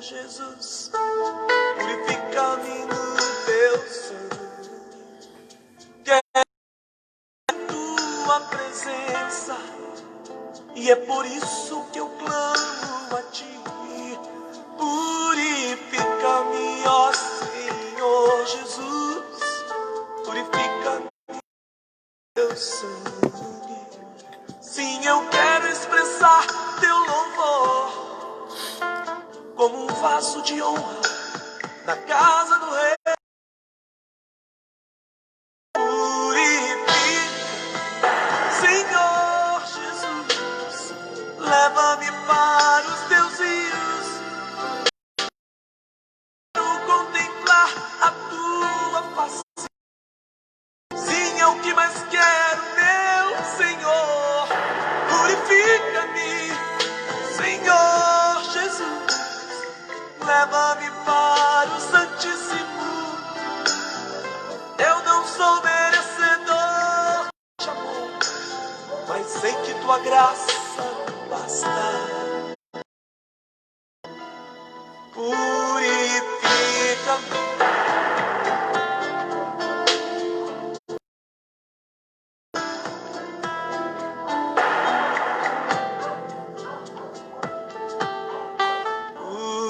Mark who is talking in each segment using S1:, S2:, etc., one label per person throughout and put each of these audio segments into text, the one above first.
S1: Jesus, purifica-me no teu sangue. Quero tua presença, e é por isso que eu clamo a ti. Purifica-me, ó Senhor Jesus, purifica-me no teu sangue. Sim, eu quero expressar teu louvor como um vaso de honra na casa do rei. Senhor Jesus, leva-me para os teus rios. Quero contemplar a tua face. Sim, é o que mais quero, meu Senhor. Purifica-me, Senhor Jesus, leva-me para o Santíssimo. Eu não sou merecedor de amor, mas sei que tua graça basta. Purifica-me.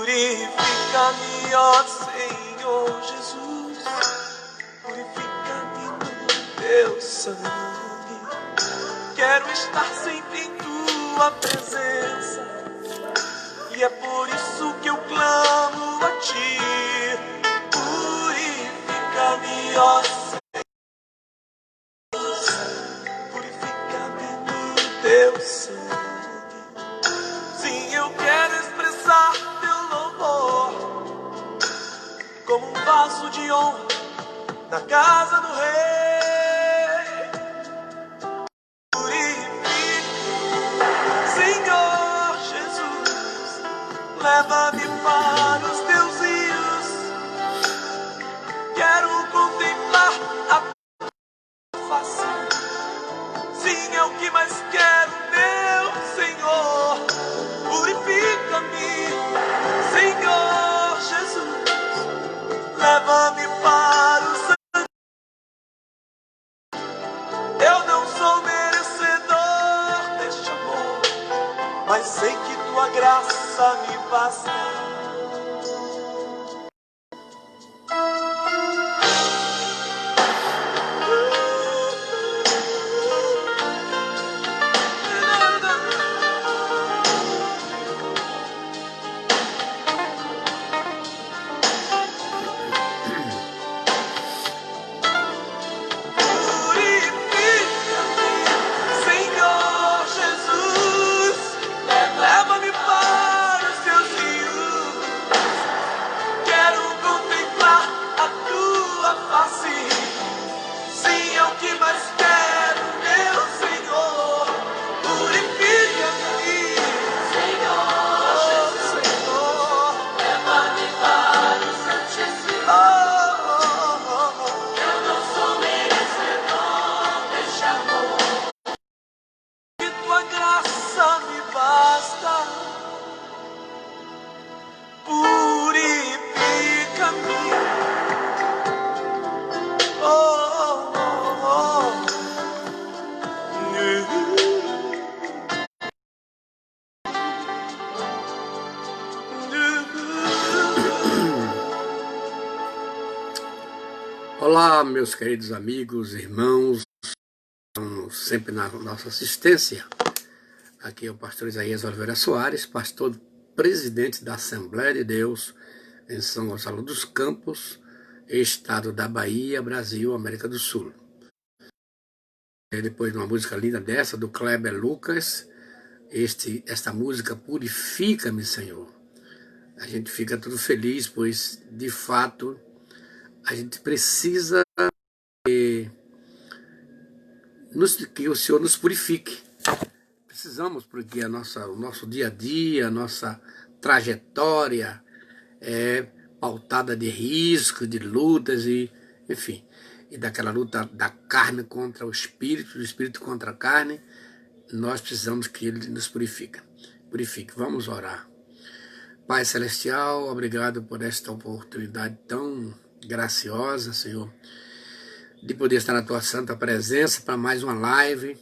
S1: Purifica-me, ó Senhor Jesus, purifica-me no teu sangue. Quero estar sempre em tua presença, e é por isso que eu clamo a ti. Purifica-me, ó Jesus, purifica-me no teu sangue. Sim, eu quero expressar teu louvor como um vaso de honra na casa do rei. Senhor Jesus, leva-me para os teus rios. Quero contemplar a tua face. Sim, é o que mais quero, meu Senhor. Purifica-me, Senhor Jesus, leva-me para o sangue. Eu não sou merecedor deste amor, mas sei que tua graça me basta.
S2: Olá, meus queridos amigos, irmãos, sempre na nossa assistência. Aqui é o pastor Isaías Oliveira Soares, pastor presidente da Assembleia de Deus em São Gonçalo dos Campos, estado da Bahia, Brasil, América do Sul. E depois de uma música linda dessa, do Kleber Lucas, esta música Purifica-me, Senhor. A gente fica tudo feliz, pois, de fato, a gente precisa que o Senhor nos purifique. Precisamos, porque o nosso dia a dia, a nossa trajetória é pautada de risco, de lutas, enfim, e daquela luta da carne contra o espírito, do espírito contra a carne. Nós precisamos que Ele nos purifique. Vamos orar. Pai Celestial, obrigado por esta oportunidade tão graciosa, Senhor, de poder estar na Tua santa presença para mais uma live.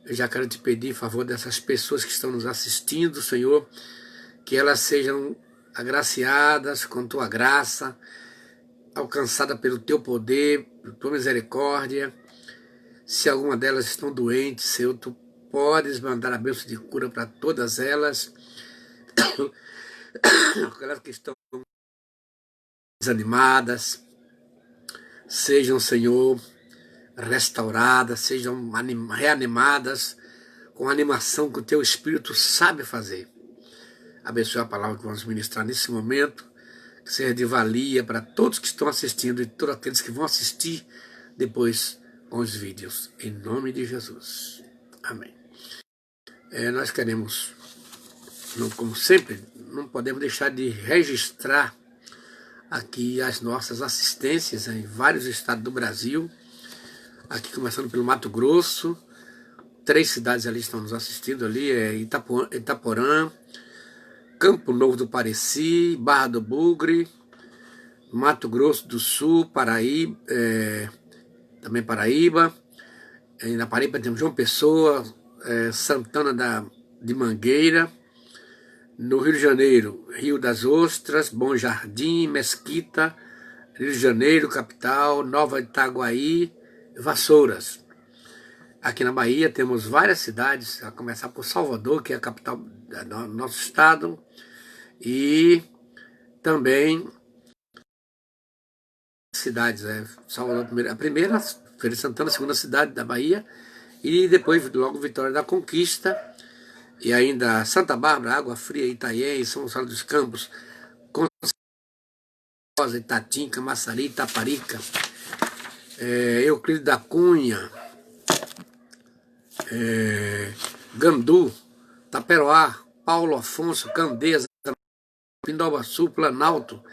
S2: Eu já quero te pedir em favor dessas pessoas que estão nos assistindo, Senhor, que elas sejam agraciadas com Tua graça, alcançadas pelo Teu poder, pela Tua misericórdia. Se alguma delas estão doentes, Senhor, Tu podes mandar a bênção de cura para todas elas. Aquelas que estão desanimadas, sejam, Senhor, restauradas, sejam reanimadas com a animação que o Teu Espírito sabe fazer. Abençoe a palavra que vamos ministrar nesse momento, que seja de valia para todos que estão assistindo e todos aqueles que vão assistir depois com os vídeos. Em nome de Jesus. Amém. Nós queremos, como sempre, não podemos deixar de registrar aqui as nossas assistências em vários estados do Brasil. Aqui começando pelo Mato Grosso, 3 cidades ali estão nos assistindo ali, Itaporã, Campo Novo do Pareci, Barra do Bugre, Mato Grosso do Sul, Paraíba, também Paraíba. Na Paraíba temos João Pessoa, Santana de Mangueira. No Rio de Janeiro, Rio das Ostras, Bom Jardim, Mesquita, Rio de Janeiro, capital, Nova Itaguaí, Vassouras. Aqui na Bahia temos várias cidades, a começar por Salvador, que é a capital do nosso estado, e também cidades, Salvador a primeira, Feira de Santana, a segunda cidade da Bahia, e depois logo Vitória da Conquista, e ainda Santa Bárbara, Água Fria, Itanhaém, São Gonçalo dos Campos, Rosa, Itatim, Camaçari, Itaparica, Euclides da Cunha, Gandu, Taperoá, Paulo Afonso, Candeza, Pindobaçu, Planalto,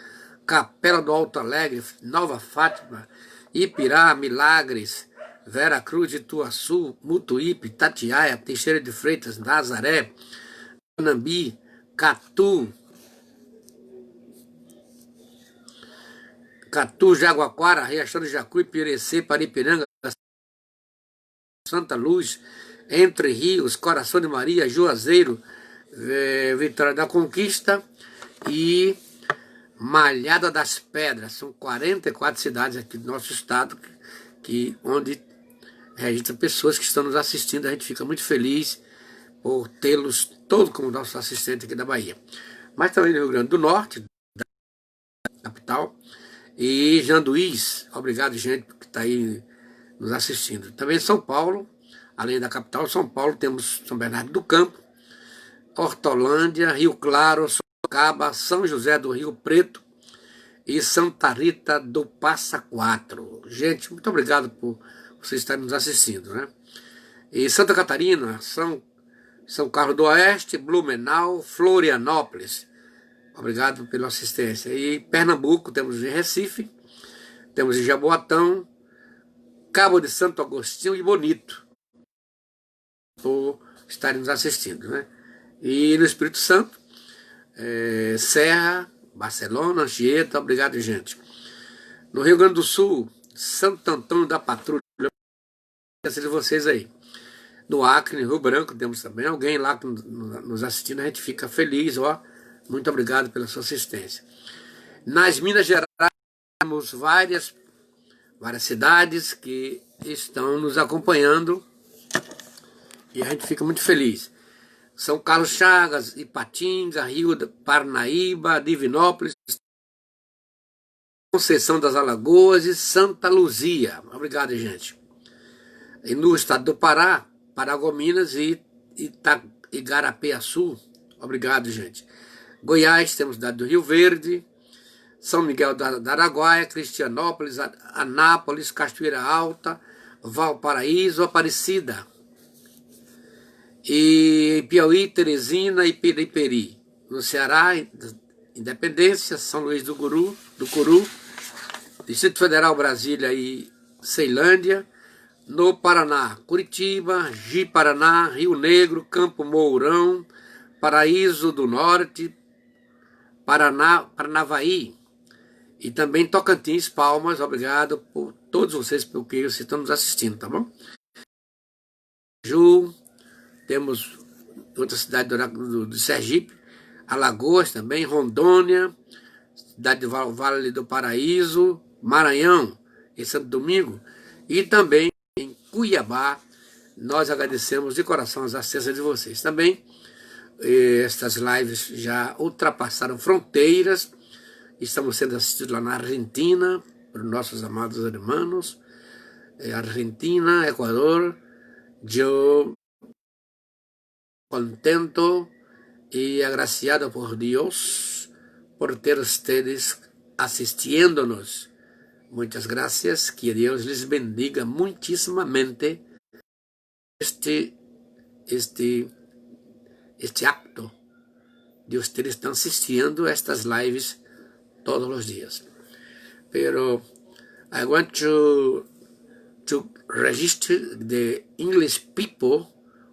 S2: Capela do Alto Alegre, Nova Fátima, Ipirá, Milagres, Vera Cruz, Ituaçu, Mutuípe, Tatiaia, Teixeira de Freitas, Nazaré, Anambi, Catu, Jaguaquara, Riachão do Jacuí, Pirecê, Paripiranga, Santa Luz, Entre Rios, Coração de Maria, Juazeiro, Vitória da Conquista e Malhada das Pedras. São 44 cidades aqui do nosso estado onde registra pessoas que estão nos assistindo. A gente fica muito feliz por tê-los todos como nossos assistentes aqui da Bahia. Mas também no Rio Grande do Norte, da capital, e Janduís. Obrigado, gente, que está aí nos assistindo. Também São Paulo, além da capital, São Paulo, temos São Bernardo do Campo, Hortolândia, Rio Claro, Sorocaba, São José do Rio Preto e Santa Rita do Passa Quatro. Gente, muito obrigado por vocês estarem nos assistindo, né? E Santa Catarina, São Carlos do Oeste, Blumenau, Florianópolis. Obrigado pela assistência. E Pernambuco, temos em Recife, temos em Jaboatão, Cabo de Santo Agostinho e Bonito, por estarem nos assistindo, né? E no Espírito Santo, Serra, Barcelona, Anchieta. Obrigado, gente. No Rio Grande do Sul, Santo Antônio da Patrulha, de vocês aí. No Acre, no Rio Branco, temos também alguém lá nos assistindo. A gente fica feliz, muito obrigado pela sua assistência. Nas Minas Gerais, temos várias cidades que estão nos acompanhando e a gente fica muito feliz. São Carlos Chagas, Ipatinga, Rio de Parnaíba, Divinópolis, Conceição das Alagoas e Santa Luzia. Obrigado, gente. E no estado do Pará, Paragominas e Igarapé-Açu. Obrigado, gente. Goiás, temos cidade do Rio Verde, São Miguel da Araguaia, Cristianópolis, Anápolis, Cachoeira Alta, Valparaíso, Aparecida. E Piauí, Teresina e Piripiri. No Ceará, Independência, São Luís do Curu, Distrito Federal, Brasília e Ceilândia. No Paraná, Curitiba, Ji-Paraná, Rio Negro, Campo Mourão, Paraíso do Norte, Paranavaí e também Tocantins, Palmas. Obrigado por todos vocês porque vocês estão nos assistindo, tá bom? Ju, temos outra cidade do Sergipe, Alagoas também, Rondônia, cidade do Vale do Paraíso, Maranhão, em Santo Domingo, e também em Cuiabá. Nós agradecemos de coração as assistências de vocês. Também, estas lives já ultrapassaram fronteiras, estamos sendo assistidos lá na Argentina, por nossos amados irmãos, Argentina, Ecuador. Eu contento y agraciado por Dios por ter ustedes asistiéndonos. Muchas gracias, que Dios les bendiga muchísimamente este acto de ustedes están asistiendo a estas lives todos los días. Pero I want to register the English people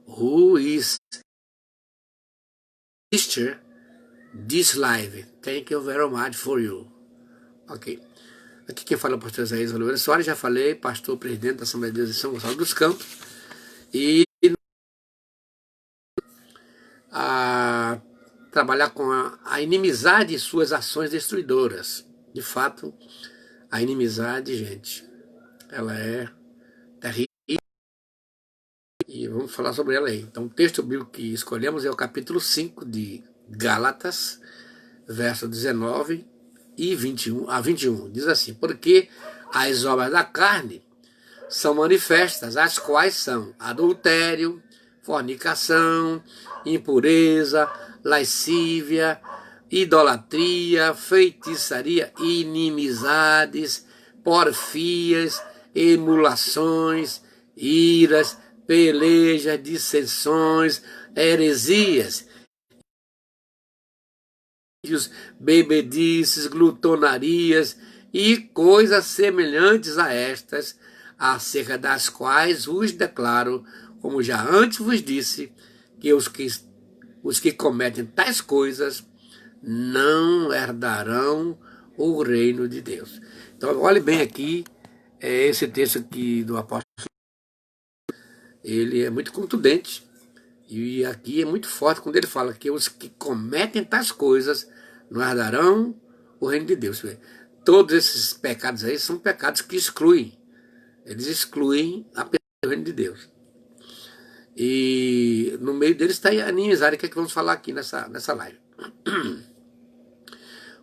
S2: who is this live. Thank you very much for you. Ok. Aqui quem fala é o pastor Isaías Oliveira Soares, já falei, pastor presidente da Assembleia de Deus de São Gonçalo dos Campos. E a trabalhar com a inimizade e suas ações destruidoras. De fato, a inimizade, gente, ela é terrível. E vamos falar sobre ela aí. Então, o texto bíblico que escolhemos é o capítulo 5 de Gálatas, verso 19 e 21 a 21. Diz assim: porque as obras da carne são manifestas, as quais são adultério, fornicação, impureza, lascívia, idolatria, feitiçaria, inimizades, porfias, emulações, iras, pelejas, dissensões, heresias, bebedices, glutonarias e coisas semelhantes a estas, acerca das quais vos declaro, como já antes vos disse, que os que cometem tais coisas não herdarão o reino de Deus. Então, olhe bem aqui, esse texto aqui do apóstolo, ele é muito contundente, e aqui é muito forte quando ele fala que os que cometem tais coisas não herdarão o reino de Deus. Todos esses pecados aí são pecados que excluem, eles excluem a pessoa do reino de Deus. E no meio deles está a inimizade, que é que vamos falar aqui nessa live.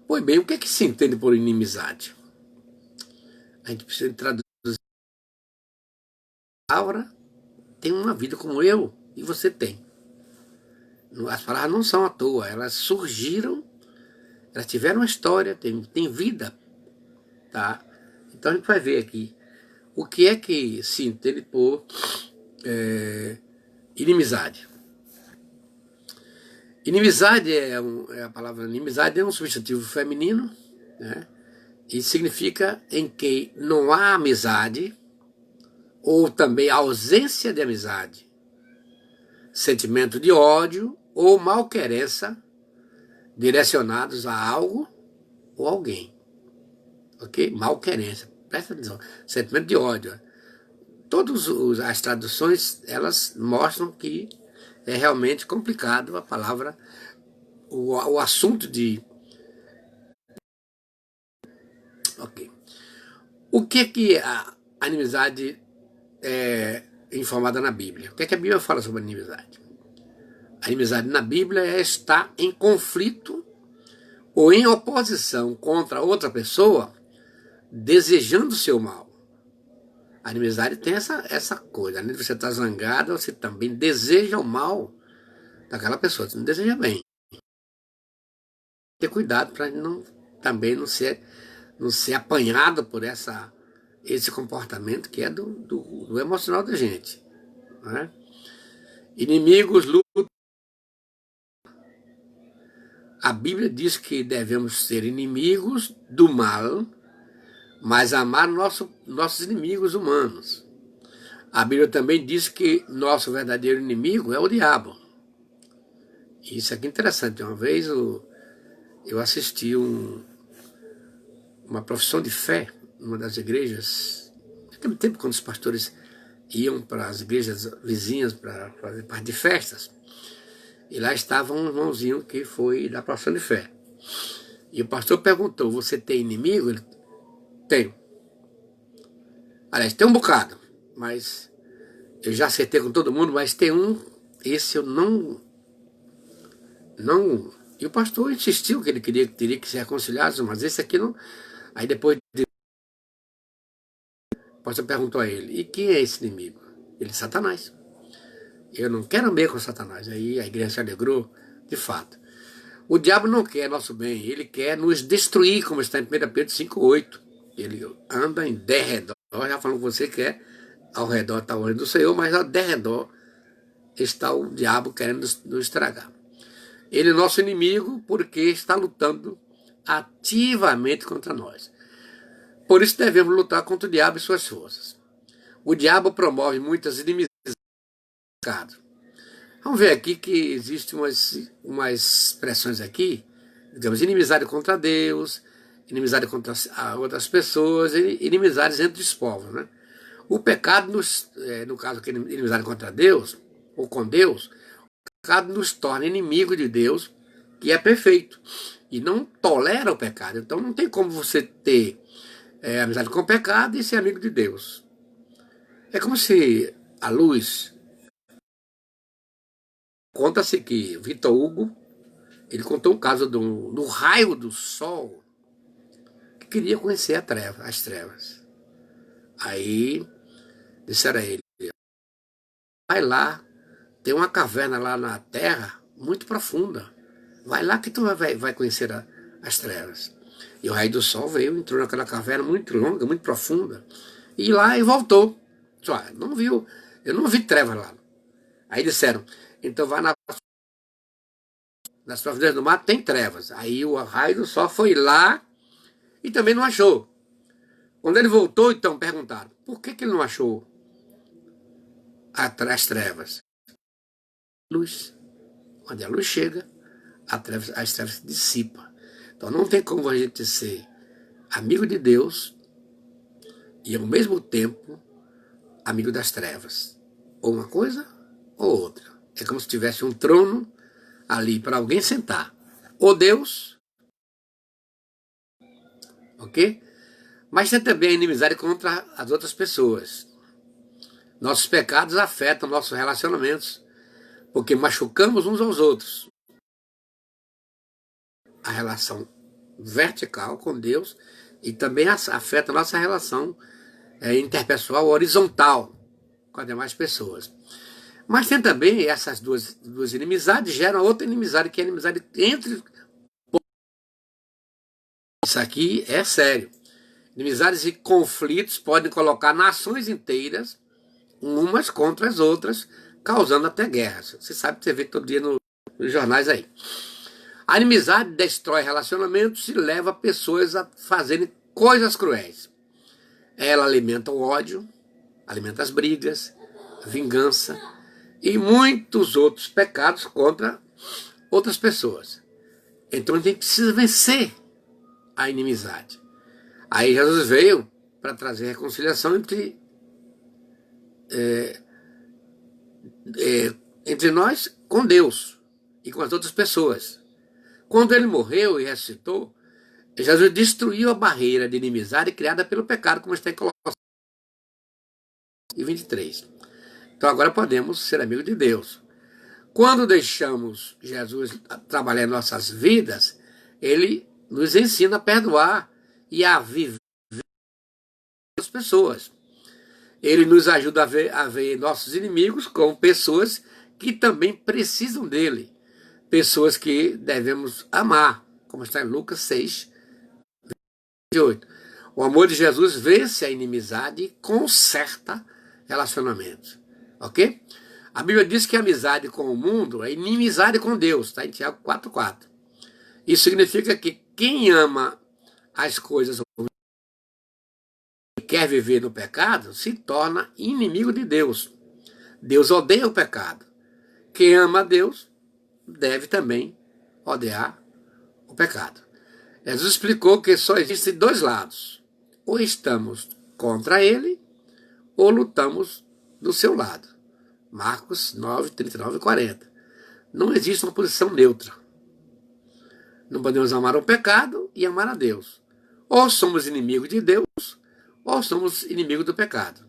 S2: Pois bem, o que é que se entende por inimizade? A gente precisa traduzir. A palavra tem uma vida como eu e você tem. As palavras não são à toa, elas surgiram, elas tiveram uma história, tem vida. Tá? Então a gente vai ver aqui o que é que se entende por inimizade. Inimizade a palavra inimizade é um substantivo feminino, né? E significa em que não há amizade, ou também ausência de amizade, sentimento de ódio ou malquerença direcionados a algo ou alguém. Ok? Malquerência. Presta atenção. Sentimento de ódio. Todas as traduções, elas mostram que é realmente complicado a palavra, o assunto de... Ok. O que a inimizade é informada na Bíblia? O que a Bíblia fala sobre a inimizade? A inimizade na Bíblia é estar em conflito ou em oposição contra outra pessoa, desejando o seu mal. A inimizade tem essa coisa, além de você estar zangado, você também deseja o mal daquela pessoa, você não deseja bem. Ter cuidado para também não ser apanhado por esse comportamento que é do emocional da gente. Né? Inimigos lutam. A Bíblia diz que devemos ser inimigos do mal, mas amar nossos inimigos humanos. A Bíblia também diz que nosso verdadeiro inimigo é o diabo. Isso aqui é interessante. Uma vez eu assisti uma profissão de fé numa das igrejas, naquele tempo quando os pastores iam para as igrejas vizinhas para fazer parte de festas, e lá estava um irmãozinho que foi da profissão de fé. E o pastor perguntou, você tem inimigo? Ele, tenho. Aliás, tem um bocado, mas eu já acertei com todo mundo, mas tem um, esse eu não... E o pastor insistiu que ele teria que ser reconciliado, mas esse aqui não... Aí depois o pastor perguntou a ele, e quem é esse inimigo? Ele, Satanás. Eu não quero meio com Satanás. Aí a igreja se alegrou, de fato. O diabo não quer nosso bem, ele quer nos destruir, como está em 1 Pedro 5,8. Ele anda em derredor, já falando com você que ao redor está o reino do Senhor, mas ao derredor está o diabo querendo nos estragar. Ele é nosso inimigo porque está lutando ativamente contra nós. Por isso devemos lutar contra o diabo e suas forças. O diabo promove muitas inimizades. Vamos ver aqui que existem umas expressões aqui, digamos, inimizade contra Deus, inimizade contra outras pessoas, inimizades entre os povos, né? O pecado, no caso aqui, inimizade contra Deus, ou com Deus, o pecado nos torna inimigo de Deus, que é perfeito, e não tolera o pecado. Então não tem como você ter amizade com o pecado e ser amigo de Deus. É como se a luz... Conta-se que Vitor Hugo, ele contou um caso do raio do sol que queria conhecer as trevas. Aí disseram a ele, vai lá, tem uma caverna lá na terra muito profunda. Vai lá que tu vai conhecer as trevas. E o raio do sol veio, entrou naquela caverna muito longa, muito profunda. E lá e voltou. Só, não viu, eu não vi trevas lá. Aí disseram, então vai nas profundezas do mar tem trevas. Aí o raio do sol foi lá e também não achou. Quando ele voltou, então perguntaram, por que ele não achou as trevas? Luz. Quando a luz chega, as trevas se dissipam. Então não tem como a gente ser amigo de Deus e ao mesmo tempo amigo das trevas. Ou uma coisa ou outra. É como se tivesse um trono ali para alguém sentar. Ou Deus, ok? Mas tem também a inimizade contra as outras pessoas. Nossos pecados afetam nossos relacionamentos, porque machucamos uns aos outros. A relação vertical com Deus e também afeta a nossa relação interpessoal horizontal com as demais pessoas. Mas tem também essas duas inimizades, geram outra inimizade, que é a inimizade entre... Isso aqui é sério. Inimizades e conflitos podem colocar nações inteiras umas contra as outras, causando até guerras. Você sabe que você vê todo dia nos jornais aí. A inimizade destrói relacionamentos e leva pessoas a fazerem coisas cruéis. Ela alimenta o ódio, alimenta as brigas, a vingança e muitos outros pecados contra outras pessoas. Então a gente precisa vencer a inimizade. Aí Jesus veio para trazer reconciliação entre nós com Deus e com as outras pessoas. Quando ele morreu e ressuscitou, Jesus destruiu a barreira de inimizade criada pelo pecado, como está em Colossenses 23. Então agora podemos ser amigos de Deus. Quando deixamos Jesus trabalhar em nossas vidas, ele nos ensina a perdoar e a viver com as pessoas. Ele nos ajuda a ver nossos inimigos como pessoas que também precisam dele. Pessoas que devemos amar, como está em Lucas 6, 28. O amor de Jesus vence a inimizade e conserta relacionamentos. Ok? A Bíblia diz que a amizade com o mundo é inimizade com Deus, está em Tiago 4,4. Isso significa que quem ama as coisas e quer viver no pecado se torna inimigo de Deus. Deus odeia o pecado. Quem ama a Deus deve também odiar o pecado. Jesus explicou que só existem dois lados. Ou estamos contra ele, ou lutamos do seu lado. Marcos 9, 39 e 40. Não existe uma posição neutra. Não podemos amar o pecado e amar a Deus. Ou somos inimigos de Deus, ou somos inimigos do pecado.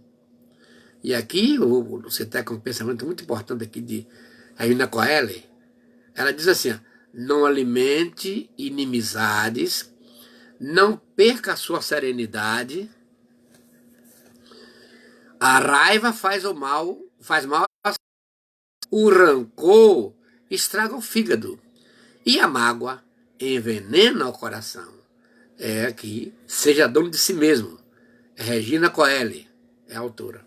S2: E aqui, você está com um pensamento muito importante aqui de Reina Coeli. Ela diz assim, não alimente inimizades, não perca a sua serenidade, a raiva faz mal, o rancor estraga o fígado e a mágoa envenena o coração. É aqui, seja dono de si mesmo. É Regina Coeli, é a autora.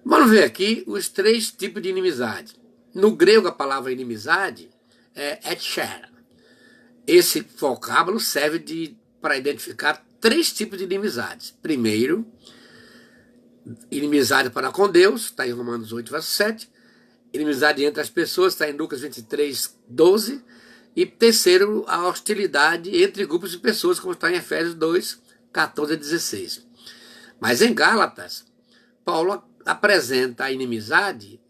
S2: Vamos ver aqui os 3 tipos de inimizade. No grego, a palavra inimizade é etcher. Esse vocábulo serve para identificar 3 tipos de inimizades. Primeiro, inimizade para com Deus, está em Romanos 8, verso 7. Inimizade entre as pessoas, está em Lucas 23, 12. E terceiro, a hostilidade entre grupos de pessoas, como está em Efésios 2, 14 a 16. Mas em Gálatas, Paulo apresenta a inimizade,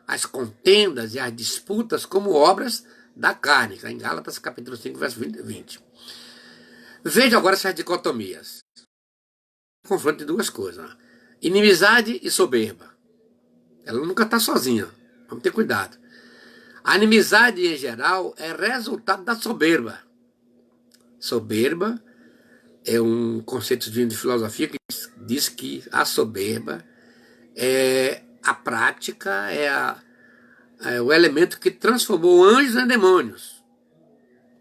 S2: as contendas e as disputas como obras da carne. Está em Gálatas capítulo 5, verso 20. Veja agora essas dicotomias. Confronto de 2 coisas. Inimizade e soberba. Ela nunca está sozinha. Vamos ter cuidado. A inimizade, em geral, é resultado da soberba. Soberba é um conceito de filosofia que diz que a soberba é a prática, é o elemento que transformou anjos em demônios.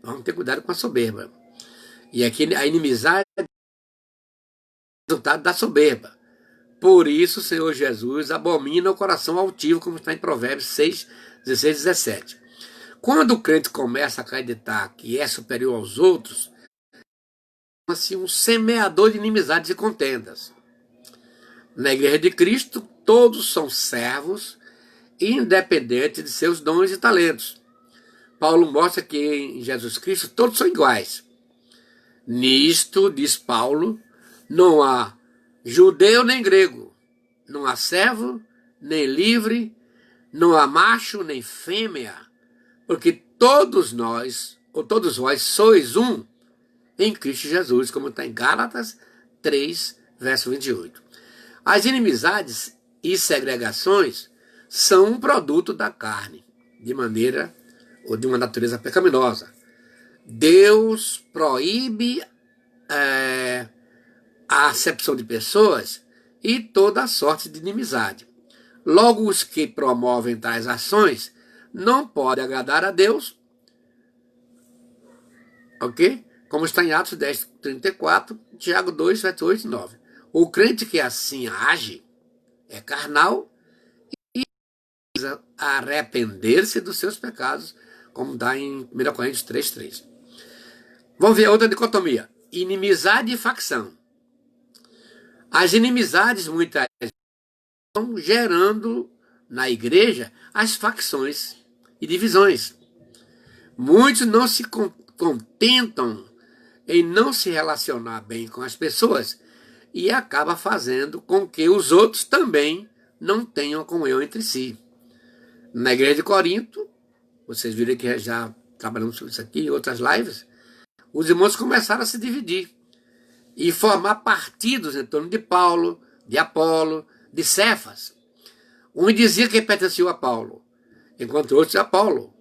S2: Vamos ter cuidado com a soberba. E aqui a inimizade é resultado da soberba. Por isso o Senhor Jesus abomina o coração altivo, como está em Provérbios 6, 16 e 17. Quando o crente começa a acreditar que é superior aos outros, assim, um semeador de inimizades e contendas. Na Igreja de Cristo, todos são servos, independente de seus dons e talentos. Paulo mostra que em Jesus Cristo todos são iguais. Nisto, diz Paulo, não há judeu nem grego, não há servo nem livre, não há macho nem fêmea, porque todos nós, ou todos vós, sois um em Cristo Jesus, como está em Gálatas 3, verso 28. As inimizades e segregações são um produto da carne, de maneira ou de uma natureza pecaminosa. Deus proíbe a acepção de pessoas e toda a sorte de inimizade. Logo, os que promovem tais ações não podem agradar a Deus, ok? Como está em Atos 10, 34, Tiago 2, 7, 8 e 9. O crente que assim age é carnal e precisa arrepender-se dos seus pecados, como está em 1 Coríntios 3, 3. Vamos ver outra dicotomia. Inimizade e facção. As inimizades muitas vezes estão gerando na igreja as facções e divisões. Muitos não se contentam em não se relacionar bem com as pessoas e acaba fazendo com que os outros também não tenham comunhão entre si. Na igreja de Corinto, vocês viram que já trabalhamos sobre isso aqui em outras lives, os irmãos começaram a se dividir e formar partidos em torno de Paulo, de Apolo, de Cefas. Um dizia que pertencia a Paulo, enquanto outros a Apolo.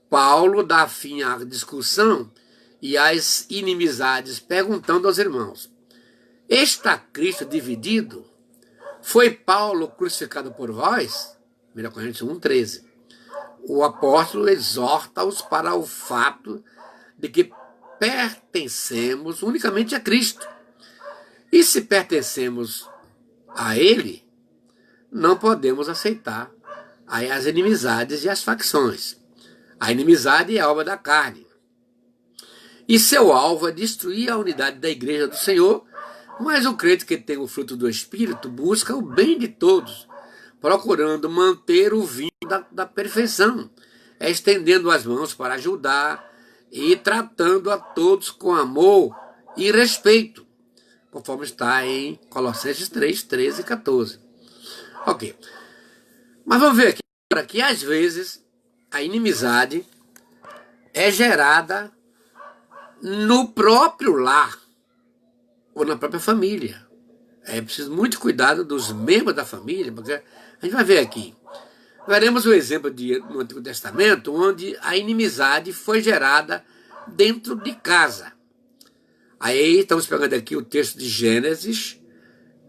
S2: Paulo dá fim à discussão e às inimizades, perguntando aos irmãos: está Cristo dividido? Foi Paulo crucificado por vós? 1 Coríntios 1, 13. O apóstolo exorta-os para o fato de que pertencemos unicamente a Cristo. E se pertencemos a Ele, não podemos aceitar as inimizades e as facções. A inimizade é a obra da carne. E seu alvo é destruir a unidade da igreja do Senhor, mas o crente que tem o fruto do Espírito busca o bem de todos, procurando manter o vinho da perfeição, estendendo as mãos para ajudar e tratando a todos com amor e respeito, conforme está em Colossenses 3, 13 e 14. Ok. Mas vamos ver aqui agora que às vezes a inimizade é gerada no próprio lar ou na própria família. É preciso muito cuidado dos membros da família, porque a gente vai ver aqui. Veremos o exemplo no Antigo Testamento, onde a inimizade foi gerada dentro de casa. Aí estamos pegando aqui o texto de Gênesis,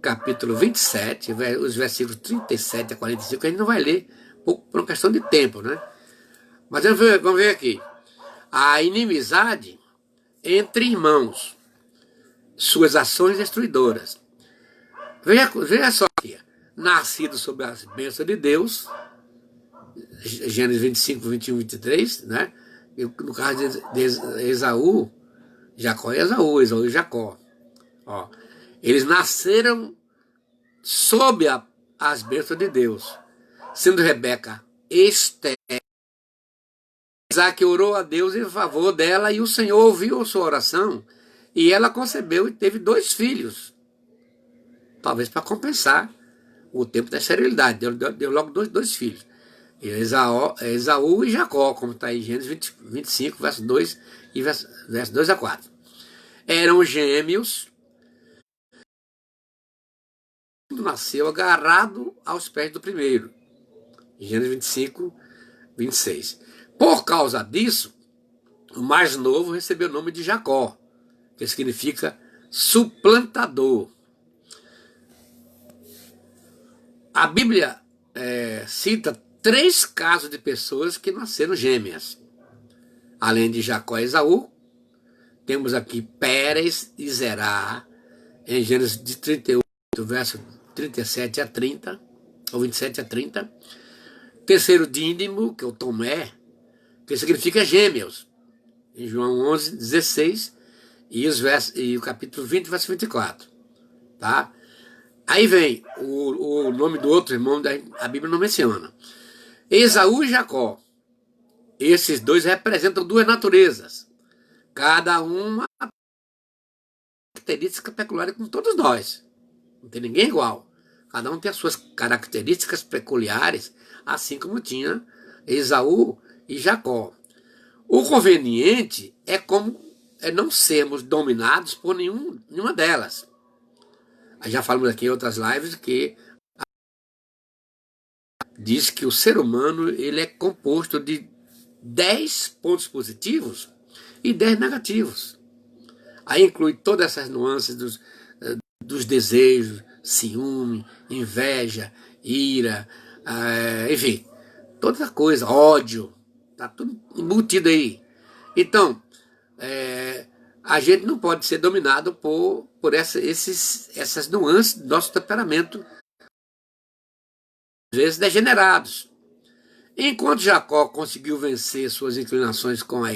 S2: capítulo 27, os versículos 37 a 45, a gente não vai ler por uma questão de tempo, né? Mas vamos ver aqui. A inimizade entre irmãos, suas ações destruidoras. Veja só aqui. Nascido sob as bênçãos de Deus, Gênesis 25, 21, 23, né? E no caso de Esaú, Jacó e Esaú, Esaú e Jacó. Ó, eles nasceram sob as bênçãos de Deus, sendo Rebeca estéril. Isaac orou a Deus em favor dela e o Senhor ouviu sua oração e ela concebeu e teve 2 filhos. Talvez para compensar o tempo da esterilidade. Deu logo dois filhos. Esaú e Jacó, como está em Gênesis 25, verso 2 e verso 2 a 4. Eram gêmeos. Nasceu agarrado aos pés do primeiro. Gênesis 25, 26. Por causa disso, o mais novo recebeu o nome de Jacó, que significa suplantador. A Bíblia cita 3 casos de pessoas que nasceram gêmeas. Além de Jacó e Esaú, temos aqui Pérez e Zerá, em Gênesis de 38, verso 37 a 30, ou 27 a 30. Terceiro Dídimo, que é o Tomé, que significa gêmeos, em João 11, 16, e o capítulo 20, verso 24. Tá? Aí vem o nome do outro irmão, a Bíblia não menciona. Esaú e Jacó. Esses 2 representam 2 naturezas. Cada uma característica peculiar com todos nós. Não tem ninguém igual. Cada um tem as suas características peculiares, assim como tinha Esaú e Jacó. O conveniente é não sermos dominados por nenhuma delas. Já falamos aqui em outras lives que diz que o ser humano ele é composto de 10 pontos positivos e 10 negativos. Aí inclui todas essas nuances dos desejos, ciúme, inveja, ira, enfim, toda coisa, ódio, está tudo embutido aí. Então, a gente não pode ser dominado por essas nuances do nosso temperamento, às vezes degenerados. Enquanto Jacó conseguiu vencer suas inclinações com a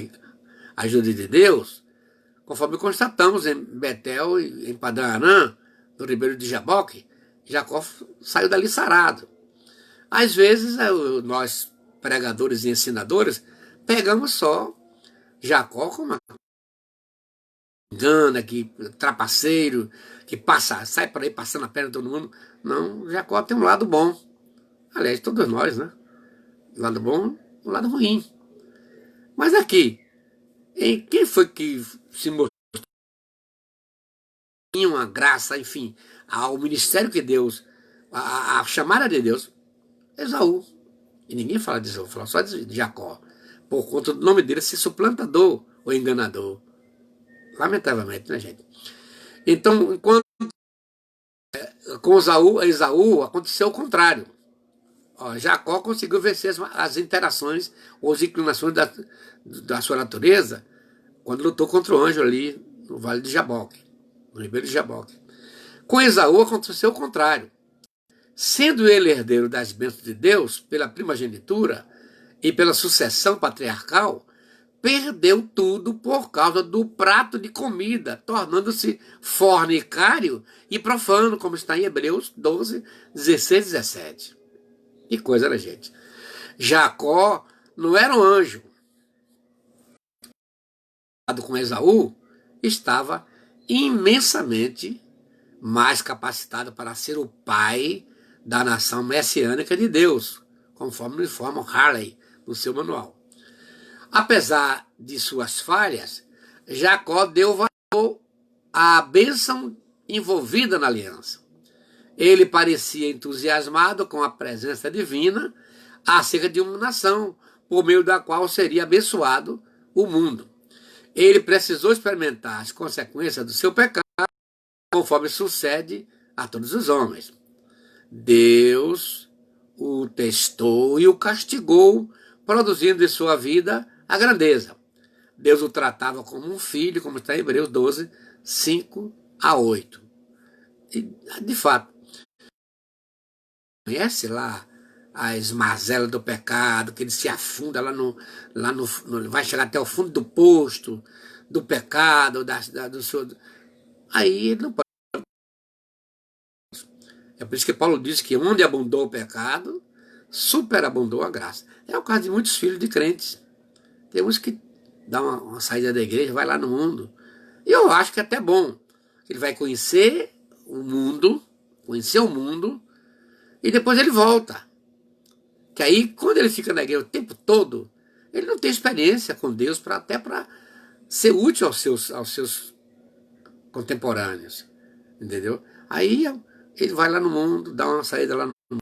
S2: ajuda de Deus, conforme constatamos em Betel e em Padã Arã, no ribeiro de Jaboque, Jacó saiu dali sarado. Às vezes, nós, pregadores e ensinadores, pegamos só Jacó como uma engana, que trapaceiro, que sai por aí passando a perna de todo mundo. Não, Jacó tem um lado bom. Aliás, todos nós, né? Um lado bom, um lado ruim. Mas aqui, quem foi que se mostrou uma graça, enfim, ao ministério que Deus, a chamada de Deus? Esaú. E ninguém fala de Esaú, fala só de Jacó. Por conta do nome dele ser suplantador ou enganador. Lamentavelmente, né, gente? Então, enquanto com Esaú aconteceu o contrário. Jacó conseguiu vencer as interações ou as inclinações da sua natureza quando lutou contra o anjo ali no Vale de Jaboque, no ribeiro de Jaboque. Com Esaú aconteceu o contrário. Sendo ele herdeiro das bênçãos de Deus pela primogenitura e pela sucessão patriarcal, perdeu tudo por causa do prato de comida, tornando-se fornicário e profano, como está em Hebreus 12, 16 e 17. Que coisa, né, gente? Jacó não era um anjo. com Esaú, estava imensamente mais capacitado para ser o pai da nação messiânica de Deus, conforme informa Harley no seu manual. Apesar de suas falhas, Jacó deu valor à bênção envolvida na aliança. Ele parecia entusiasmado com a presença divina acerca de uma nação, por meio da qual seria abençoado o mundo. Ele precisou experimentar as consequências do seu pecado, conforme sucede a todos os homens. Deus o testou e o castigou, produzindo em sua vida a grandeza. Deus o tratava como um filho, como está em Hebreus 12, 5 a 8. E, de fato, conhece lá as mazelas do pecado, que ele se afunda vai chegar até o fundo do posto, do pecado, do seu... Aí ele não pode. É por isso que Paulo diz que onde abundou o pecado, superabundou a graça. É o caso de muitos filhos de crentes. Tem uns que dão uma saída da igreja, vai lá no mundo. E eu acho que é até bom. Ele vai conhecer o mundo, e depois ele volta. Que aí, quando ele fica na igreja o tempo todo, ele não tem experiência com Deus até para ser útil aos seus contemporâneos. Entendeu? Aí ele vai lá no mundo, dá uma saída lá no mundo.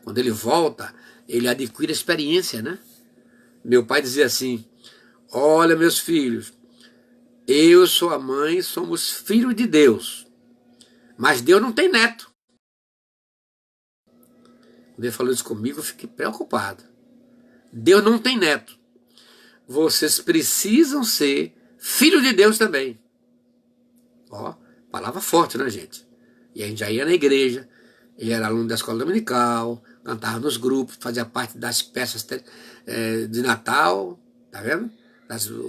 S2: Quando ele volta, ele adquire experiência, né? Meu pai dizia assim: olha, meus filhos, eu, sua mãe, somos filhos de Deus, mas Deus não tem neto. Quando ele falou isso comigo, eu fiquei preocupado. Deus não tem neto. Vocês precisam ser filhos de Deus também. Ó, palavra forte, né, gente? E a gente já ia na igreja, ele era aluno da escola dominical, cantava nos grupos, fazia parte das peças de Natal, tá vendo?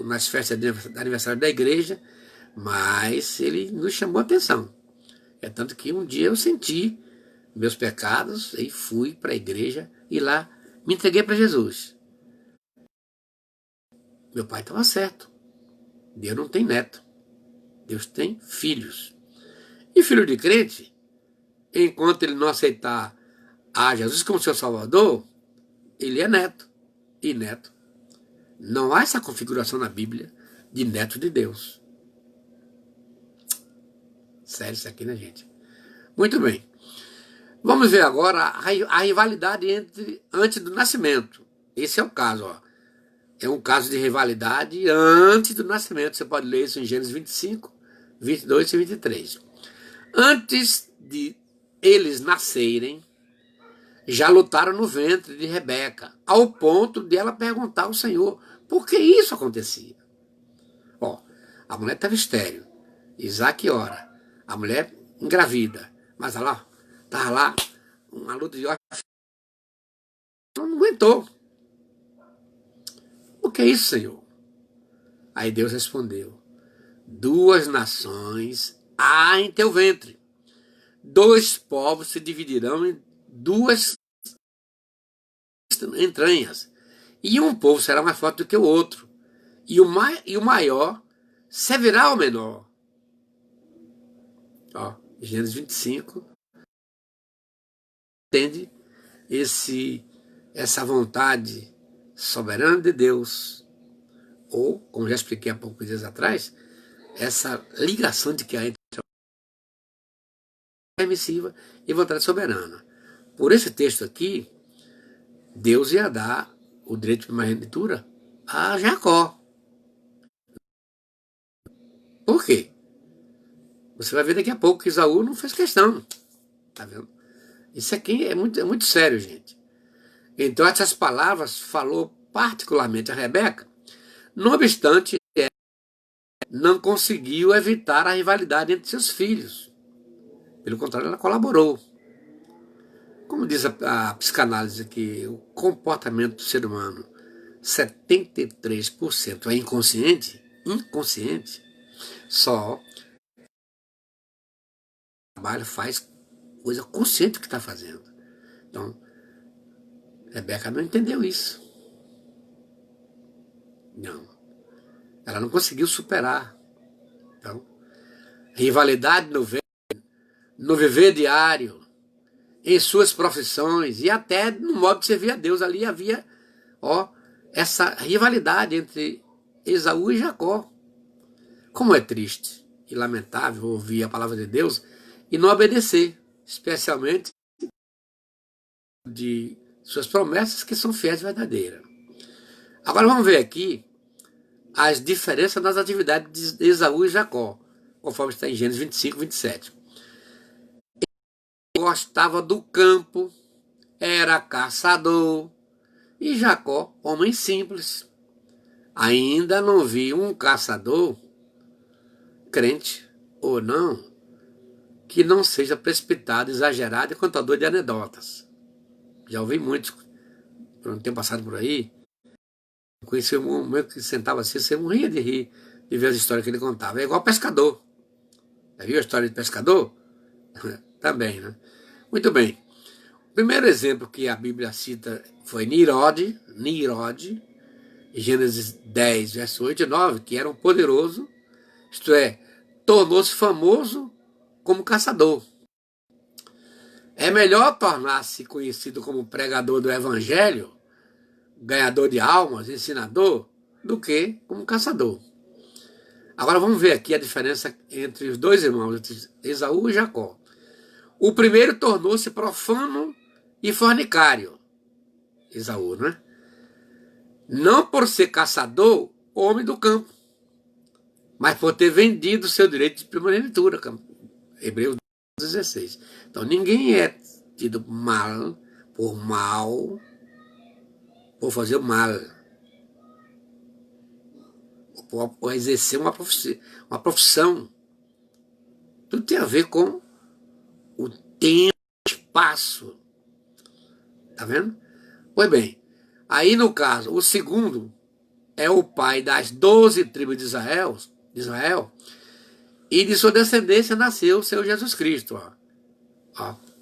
S2: Nas festas de aniversário da igreja, mas ele nos chamou a atenção. É tanto que um dia eu senti meus pecados e fui para a igreja e lá me entreguei para Jesus. Meu pai estava certo. Deus não tem neto. Deus tem filhos. E filho de crente, enquanto ele não aceitar a Jesus como seu Salvador, ele é neto. E neto. Não há essa configuração na Bíblia de neto de Deus. Sério isso aqui, né, gente? Muito bem. Vamos ver agora a rivalidade antes do nascimento. Esse é o caso, ó. É um caso de rivalidade antes do nascimento. Você pode ler isso em Gênesis 25, 22 e 23. Antes de eles nascerem, já lutaram no ventre de Rebeca, ao ponto de ela perguntar ao Senhor por que isso acontecia. Ó, a mulher estava estéril. Isaac ora. A mulher engravida. Mas olha lá, estava lá, uma luta de não aguentou. O que é isso, Senhor? Aí Deus respondeu: 2 nações há em teu ventre. 2 povos se dividirão em 2 entranhas. E um povo será mais forte do que o outro. E o maior servirá ao menor. Ó, Gênesis 25. Entende essa vontade soberana de Deus, ou, como já expliquei há poucos dias atrás, essa ligação de que há entre permissiva e vontade soberana. Por esse texto aqui, Deus ia dar o direito de primogenitura a Jacó. Por quê? Você vai ver daqui a pouco que Esaú não fez questão. Tá vendo? Isso aqui é muito sério, gente. Então, essas palavras falou particularmente a Rebeca. Não obstante, não conseguiu evitar a rivalidade entre seus filhos. Pelo contrário, ela colaborou. Como diz a psicanálise aqui, o comportamento do ser humano, 73% é inconsciente, só o trabalho faz coisa consciente que está fazendo. Então, Rebeca não entendeu isso. Não. Ela não conseguiu superar. Então, rivalidade no viver diário, em suas profissões e até no modo de servir a Deus. Ali havia, essa rivalidade entre Esaú e Jacó. Como é triste e lamentável ouvir a palavra de Deus e não obedecer, especialmente de suas promessas que são fiéis e verdadeiras. Agora vamos ver aqui as diferenças nas atividades de Esaú e Jacó, conforme está em Gênesis 25, 27. Ele gostava do campo, era caçador, e Jacó, homem simples. Ainda não vi um caçador, crente ou não, que não seja precipitado, exagerado e contador de anedotas. Já ouvi muitos, por um tempo passado por aí, conheci um momento que sentava assim, você morria de rir de ver as histórias que ele contava. É igual pescador. Já viu a história de pescador? Também, né? Muito bem. O primeiro exemplo que a Bíblia cita foi Nirode, Gênesis 10, verso 8 e 9, que era um poderoso, isto é, tornou-se famoso como caçador. É melhor tornar-se conhecido como pregador do evangelho, ganhador de almas, ensinador, do que como caçador. Agora vamos ver aqui a diferença entre os dois irmãos, entre Esaú e Jacó. O primeiro tornou-se profano e fornicário, Esaú, né? Não por ser caçador, homem do campo, mas por ter vendido seu direito de primogenitura, Hebreus 16. Então ninguém é tido mal, por fazer o mal, por exercer uma profissão. Tudo tem a ver com o tempo, o espaço. Tá vendo? Pois bem, aí no caso, o segundo é o pai das 12 tribos de Israel, e de sua descendência nasceu o Senhor Jesus Cristo.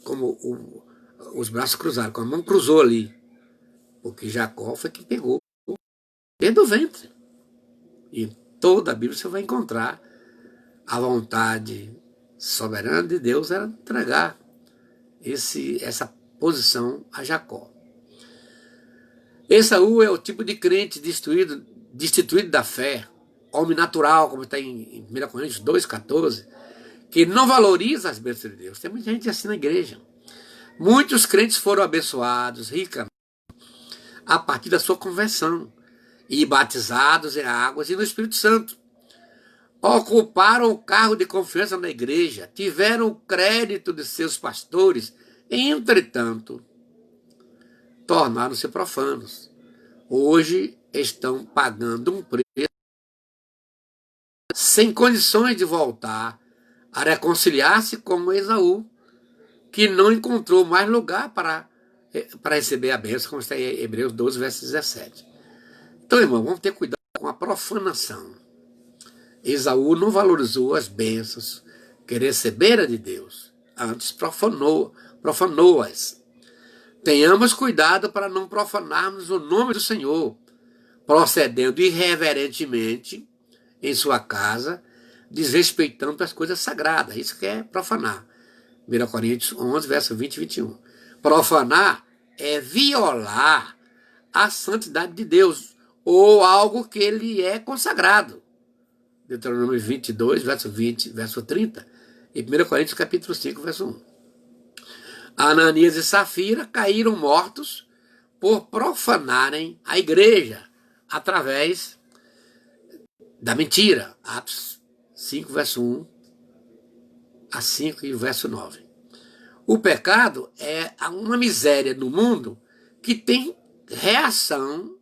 S2: Como os braços cruzaram, como a mão cruzou ali. Porque Jacó foi que pegou dentro do ventre. E em toda a Bíblia você vai encontrar a vontade soberana de Deus era entregar essa posição a Jacó. Esaú é o tipo de crente destituído da fé, homem natural, como está em 1 Coríntios 2,14, que não valoriza as bênçãos de Deus. Tem muita gente assim na igreja. Muitos crentes foram abençoados ricamente a partir da sua conversão e batizados em águas e no Espírito Santo. Ocuparam o cargo de confiança na igreja, tiveram o crédito de seus pastores, entretanto, tornaram-se profanos. Hoje estão pagando um preço sem condições de voltar a reconciliar-se com Esaú, que não encontrou mais lugar para receber a bênção, como está em Hebreus 12, verso 17. Então, irmão, vamos ter cuidado com a profanação. Esaú não valorizou as bênçãos que recebera de Deus, antes profanou-as. Tenhamos cuidado para não profanarmos o nome do Senhor, procedendo irreverentemente em sua casa, desrespeitando as coisas sagradas. Isso que é profanar. 1 Coríntios 11, verso 20 e 21. Profanar é violar a santidade de Deus, ou algo que ele é consagrado. Deuteronômio 22, verso 20, verso 30, e 1 Coríntios capítulo 5, verso 1. Ananias e Safira caíram mortos por profanarem a igreja através da mentira. Atos 5, verso 1 a 5 e verso 9. O pecado é uma miséria no mundo que tem reação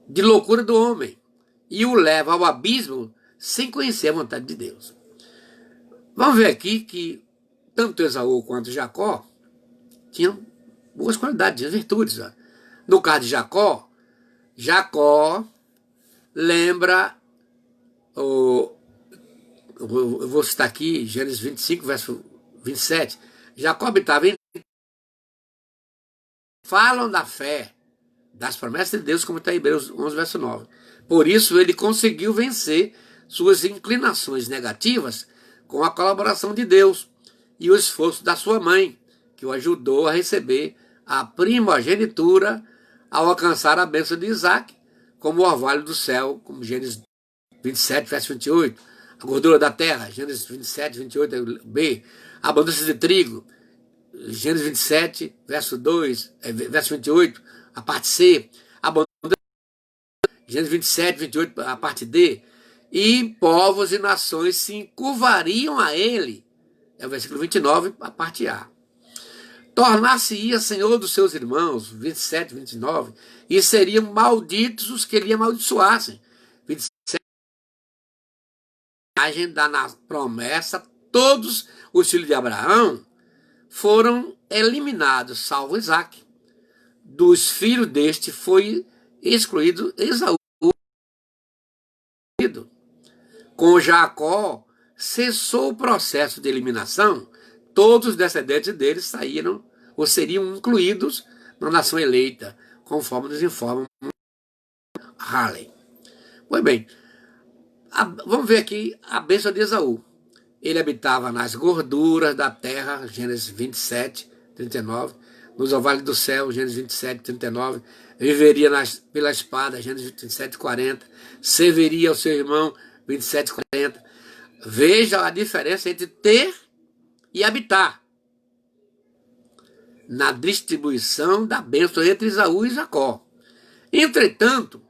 S2: de loucura do homem e o leva ao abismo sem conhecer a vontade de Deus. Vamos ver aqui que tanto Esaú quanto Jacó tinham boas qualidades, virtudes. No caso de Jacó lembra, eu vou citar aqui Gênesis 25, verso 27, Jacó habitava em... Falam da fé, das promessas de Deus, como está em Hebreus 11, verso 9. Por isso, ele conseguiu vencer suas inclinações negativas com a colaboração de Deus e o esforço da sua mãe, que o ajudou a receber a primogenitura ao alcançar a bênção de Isaac, como o orvalho do céu, como Gênesis 27, verso 28, a gordura da terra, Gênesis 27, 28b, a abundância de trigo, Gênesis 27, verso 2, verso 28, a parte C, a abundância, Gênesis 27, 28, a parte D, e povos e nações se encurvariam a ele, é o versículo 29, a parte A. Tornar-se-ia senhor dos seus irmãos, 27, 29, e seriam malditos os que lhe amaldiçoassem. 27, da promessa, todos os filhos de Abraão foram eliminados, salvo Isaac. Dos filhos deste foi excluído Esaú. Com Jacó, cessou o processo de eliminação, todos os descendentes dele saíram ou seriam incluídos na nação eleita, conforme nos informa Halley. Pois bem, vamos ver aqui a bênção de Esaú. Ele habitava nas gorduras da terra, Gênesis 27, 39, nos orvalhos do céu, Gênesis 27, 39, viveria pela espada, Gênesis 27, 40, serviria ao seu irmão, 27, 40. Veja a diferença entre ter e habitar na distribuição da bênção entre Esaú e Jacó. Entretanto,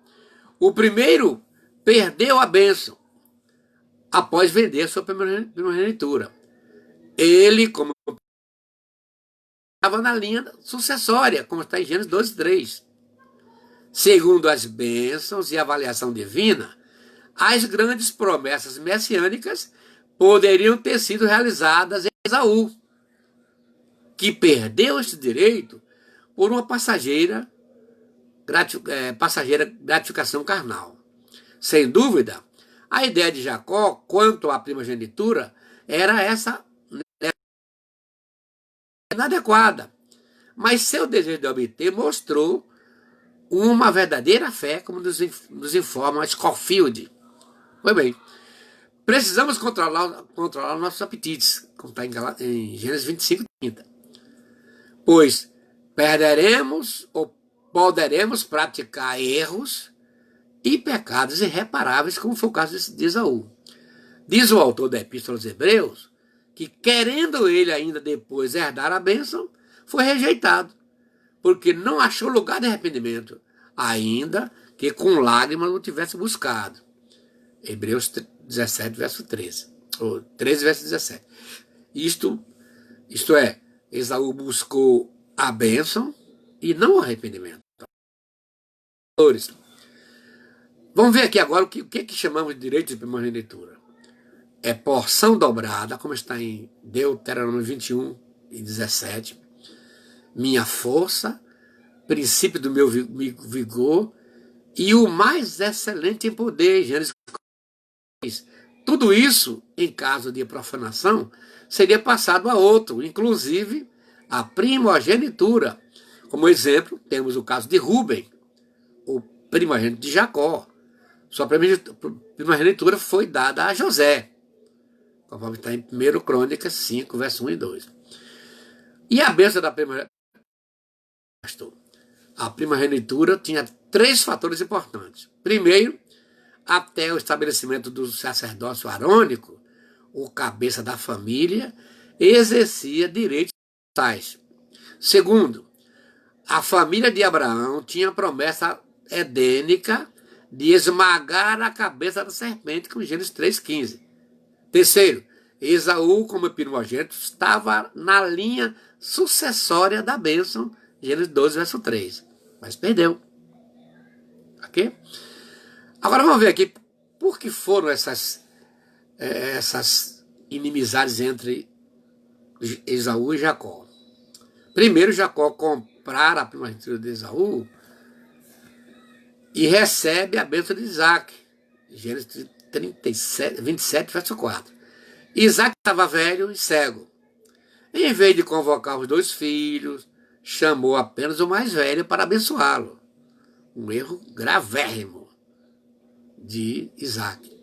S2: o primeiro perdeu a bênção após vender sua primogenitura. Ele, como estava na linha sucessória, como está em Gênesis 12, 3. Segundo as bênçãos e avaliação divina, as grandes promessas messiânicas poderiam ter sido realizadas em Esaú, que perdeu este direito por uma passageira gratificação carnal. Sem dúvida, a ideia de Jacó quanto à primogenitura era essa inadequada, mas seu desejo de obter mostrou uma verdadeira fé, como nos informa Scofield. Pois bem, precisamos controlar nossos apetites, como está em Gênesis 25, 30. Pois perderemos ou poderemos praticar erros e pecados irreparáveis, como foi o caso de Esaú. Diz o autor da Epístola aos Hebreus que, querendo ele ainda depois herdar a bênção, foi rejeitado, porque não achou lugar de arrependimento, ainda que com lágrimas o tivesse buscado. Hebreus 17, verso 13. Ou 13, verso 17. Isto é, Esaú buscou a bênção e não o arrependimento. Vamos ver aqui agora o que chamamos de direito de primogenitura. É porção dobrada, como está em Deuteronômio 21 e 17. Minha força, princípio do meu vigor e o mais excelente em poder, Gênesis 4. Tudo isso, em caso de profanação, seria passado a outro, inclusive a primogenitura. Como exemplo, temos o caso de Rúben, o primogênito de Jacó. Sua primogenitura foi dada a José, conforme está em 1 Crônicas 5, verso 1 e 2. E a bênção da primogenitura? A primogenitura tinha 3 fatores importantes. Primeiro, até o estabelecimento do sacerdócio arônico, o cabeça da família exercia direitos tais. Segundo, a família de Abraão tinha a promessa edênica de esmagar a cabeça da serpente, com Gênesis 3,15. Terceiro, Esaú, como primogênito, estava na linha sucessória da bênção, Gênesis 12, verso 3. Mas perdeu. Ok? Agora vamos ver aqui por que foram essas inimizades entre Esaú e Jacó. Primeiro, Jacó comprar a primogenitura de Esaú e recebe a bênção de Isaac. Gênesis 27, verso 4. Isaac estava velho e cego. Em vez de convocar os 2 filhos, chamou apenas o mais velho para abençoá-lo. Um erro gravérrimo. de Isaac.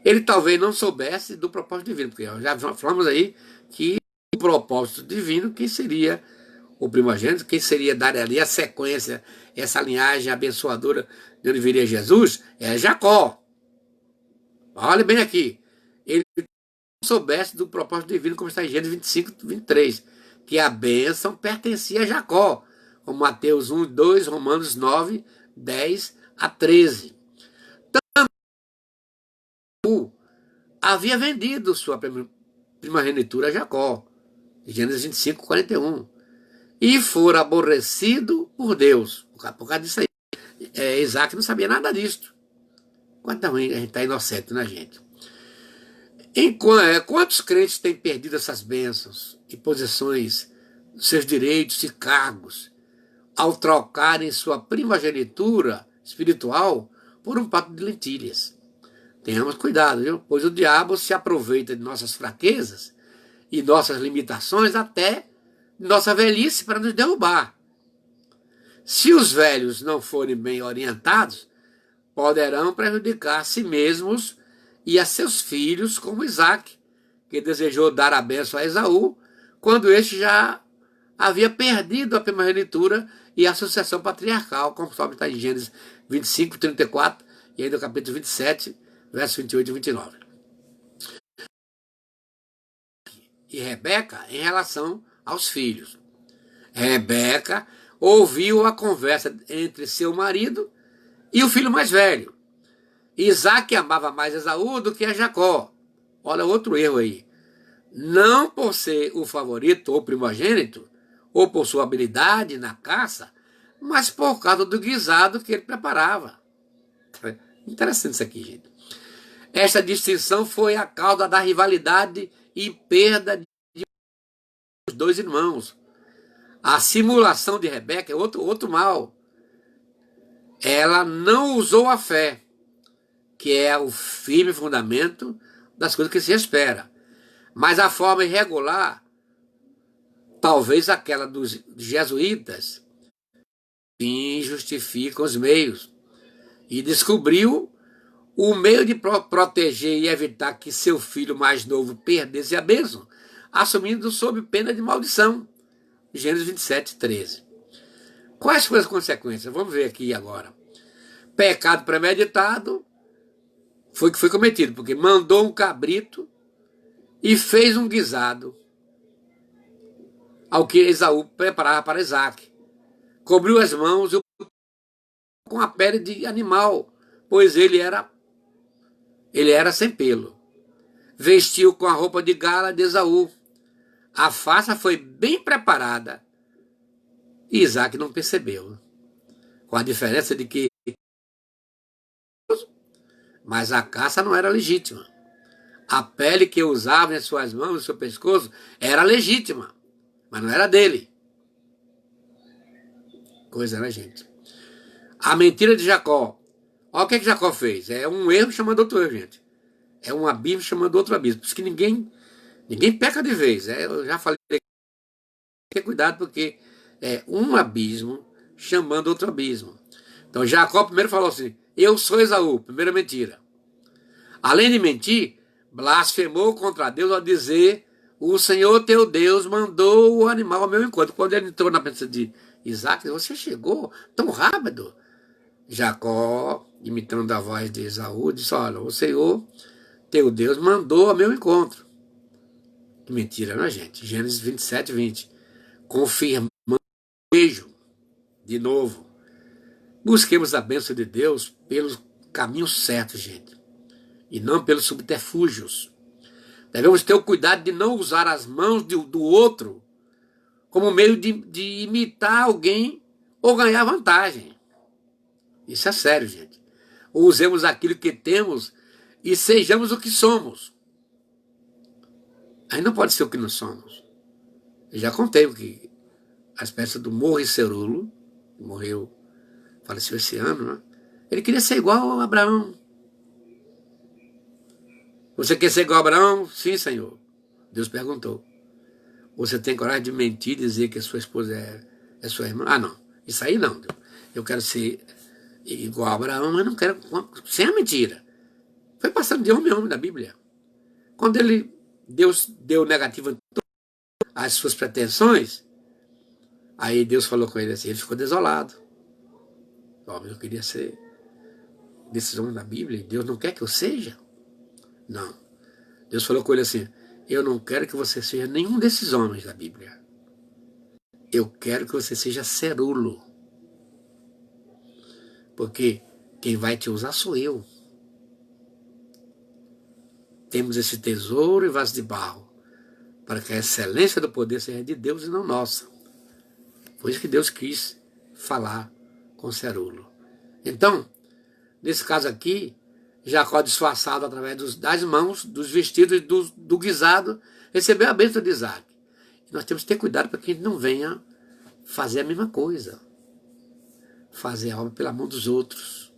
S2: Ele talvez não soubesse do propósito divino, porque já falamos aí que o propósito divino, que seria o primogênito, quem seria dar ali a sequência, essa linhagem abençoadora de onde viria Jesus, é Jacó. Olha bem aqui. Ele não soubesse do propósito divino, como está em Gênesis 25, 23, que a bênção pertencia a Jacó, como Mateus 1, 2, Romanos 9, 10 a 13. Havia vendido sua primogenitura a Jacó, Gênesis 25, 41, e fora aborrecido por Deus. Por causa disso aí, Isaac não sabia nada disso. Quanto ruim, a gente está inocente na gente. Quantos crentes têm perdido essas bênçãos e posições, seus direitos e cargos, ao trocarem sua primogenitura espiritual por um prato de lentilhas? Tenhamos cuidado, viu? Pois o diabo se aproveita de nossas fraquezas e nossas limitações até nossa velhice para nos derrubar. Se os velhos não forem bem orientados, poderão prejudicar a si mesmos e a seus filhos, como Isaac, que desejou dar a bênção a Esaú, quando este já havia perdido a primogenitura e a sucessão patriarcal, conforme está em Gênesis 25, 34 e ainda no capítulo 27, versos 28 e 29. E Rebeca em relação aos filhos. Rebeca ouviu a conversa entre seu marido e o filho mais velho. Isaac amava mais Esaú do que a Jacó. Olha outro erro aí. Não por ser o favorito ou primogênito, ou por sua habilidade na caça, mas por causa do guisado que ele preparava. Interessante isso aqui, gente. Esta distinção foi a causa da rivalidade e perda dos dois irmãos. A simulação de Rebeca é outro mal. Ela não usou a fé, que é o firme fundamento das coisas que se espera. Mas a forma irregular, talvez aquela dos jesuítas, sim, justifica os meios. E descobriu o meio de proteger e evitar que seu filho mais novo perdesse a bênção, assumindo sob pena de maldição. Gênesis 27, 13. Quais foram as consequências? Vamos ver aqui agora. Pecado premeditado foi que foi cometido, porque mandou um cabrito e fez um guisado ao que Esaú preparava para Isaac. Cobriu as mãos com a pele de animal, pois ele era sem pelo. Vestiu com a roupa de gala de Esaú. A faça foi bem preparada e Isaac não percebeu. Com a diferença de que mas a caça não era legítima. A pele que usava em suas mãos, no seu pescoço, era legítima, mas não era dele. Coisa, né, gente? A mentira de Jacó. Olha o que Jacó fez. É um erro chamando outro erro, gente. É um abismo chamando outro abismo. Por isso que ninguém peca de vez. Eu já falei, ter cuidado, porque é um abismo chamando outro abismo. Então Jacó primeiro falou assim: eu sou Esaú. Primeira mentira. Além de mentir, blasfemou contra Deus ao dizer: o Senhor teu Deus mandou o animal ao meu encontro. Quando ele entrou na presença de Isaac, você chegou tão rápido. Jacó, imitando a voz de Esaú, disse: olha, o Senhor teu Deus mandou ao meu encontro. Que mentira, não é, gente? Gênesis 27, 20. Confirmando o beijo. De novo. Busquemos a bênção de Deus pelos caminhos certos, gente. E não pelos subterfúgios. Devemos ter o cuidado de não usar as mãos do outro como meio de imitar alguém ou ganhar vantagem. Isso é sério, gente. Usemos aquilo que temos e sejamos o que somos. Aí não pode ser o que não somos. Eu já contei o que a espécie do Morro Cerulo, que morreu, faleceu esse ano, né? Ele queria ser igual a Abraão. Você quer ser igual a Abraão? Sim, Senhor. Deus perguntou. Você tem coragem de mentir e dizer que a sua esposa é sua irmã? Ah, não. Isso aí não, Deus. Eu quero ser igual a Abraão, mas não quero sem a mentira. Foi passando de homem a homem na Bíblia. Quando Deus deu negativo às suas pretensões, aí Deus falou com ele assim, ele ficou desolado. Ó, eu queria ser desses homens da Bíblia, e Deus não quer que eu seja? Não. Deus falou com ele assim, eu não quero que você seja nenhum desses homens da Bíblia. Eu quero que você seja cerulo. Porque quem vai te usar sou eu. Temos esse tesouro e vaso de barro, para que a excelência do poder seja de Deus e não nossa. Foi isso que Deus quis falar com cerulo. Então, nesse caso aqui, Jacó, disfarçado através das mãos, dos vestidos e do guisado, recebeu a bênção de Isaac. E nós temos que ter cuidado para que a gente não venha fazer a mesma coisa. Fazer a obra pela mão dos outros.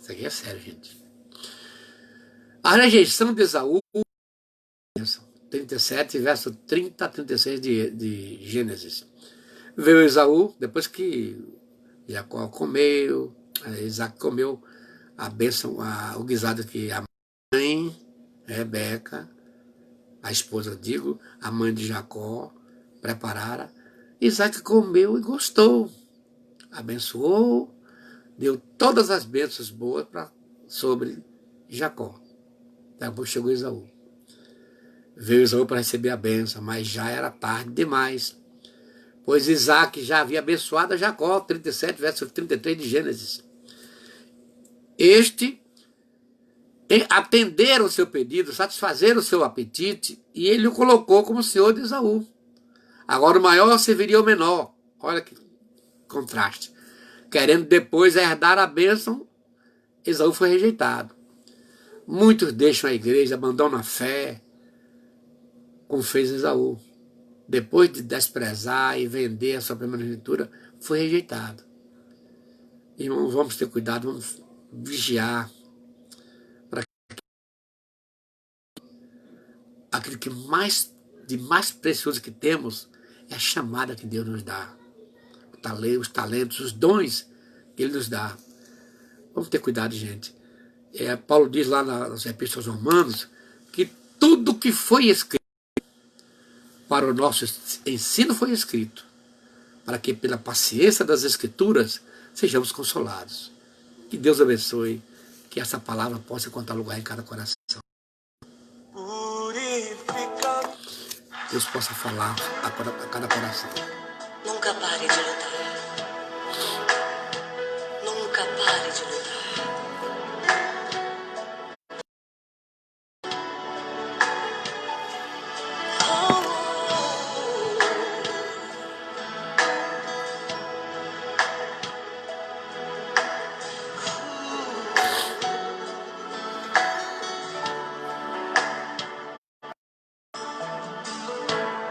S2: Isso aqui é sério, gente. A rejeição de Esaú, 37, verso 30 a 36 de Gênesis. Veio Esaú, depois que Jacó comeu, Isaac comeu a bênção, o guisado que a mãe, Rebeca, a esposa, a mãe de Jacó, preparara. Isaac comeu e gostou. Abençoou, deu todas as bênçãos boas sobre Jacó. Depois chegou Esaú. Veio Esaú para receber a bênção, mas já era tarde demais. Pois Isaac já havia abençoado a Jacó, 37, verso 33 de Gênesis. Atenderam o seu pedido, satisfazeram o seu apetite, e ele o colocou como senhor de Esaú. Agora o maior serviria ao menor. Olha que contraste. Querendo depois herdar a bênção, Esaú foi rejeitado. Muitos deixam a igreja, abandonam a fé, como fez Esaú. Depois de desprezar e vender a sua primogenitura, foi rejeitado. Irmãos, vamos ter cuidado, vamos vigiar. Para aquilo que de mais precioso que temos é a chamada que Deus nos dá. Os talentos, os dons que Ele nos dá. Vamos ter cuidado, gente. Paulo diz lá nas Epístolas aos Romanos que tudo que foi escrito para o nosso ensino foi escrito, para que pela paciência das Escrituras sejamos consolados. Que Deus abençoe, que essa palavra possa encontrar lugar em cada coração. Deus possa falar a cada coração.
S1: Nunca pare de lutar. Nunca pare de lutar.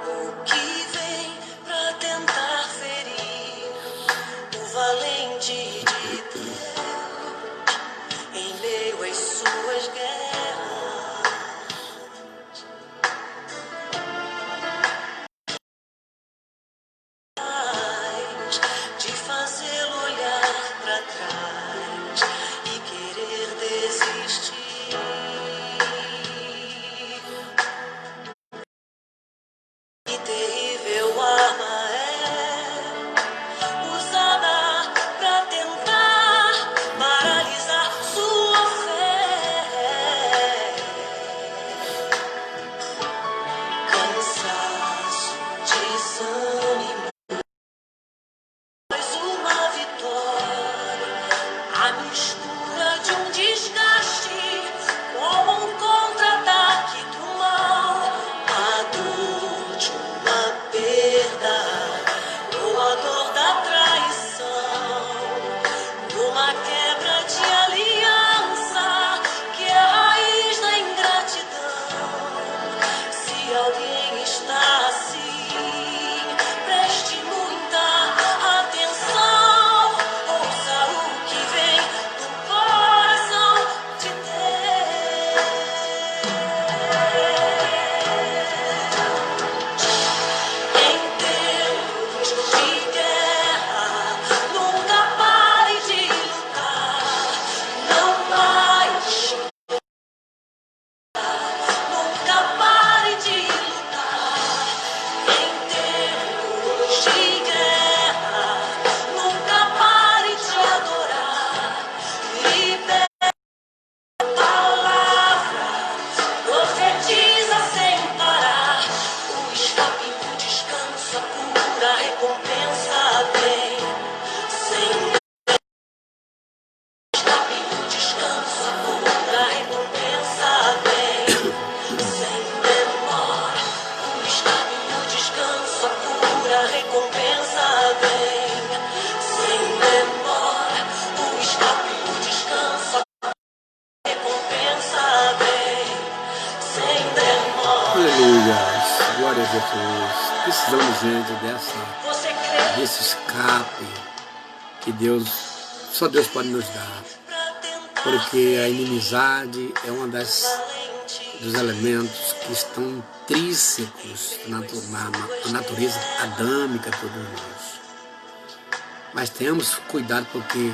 S1: O que vem pra tentar ferir o valente de Deus em meio às suas guerras? De fazê-lo olhar pra trás e querer desistir. Que terrível arma é usada pra tentar
S2: gente desse escape que só Deus pode nos dar, porque a inimizade é uma dos elementos que estão intrínsecos na natureza adâmica de todos nós. Mas tenhamos cuidado, porque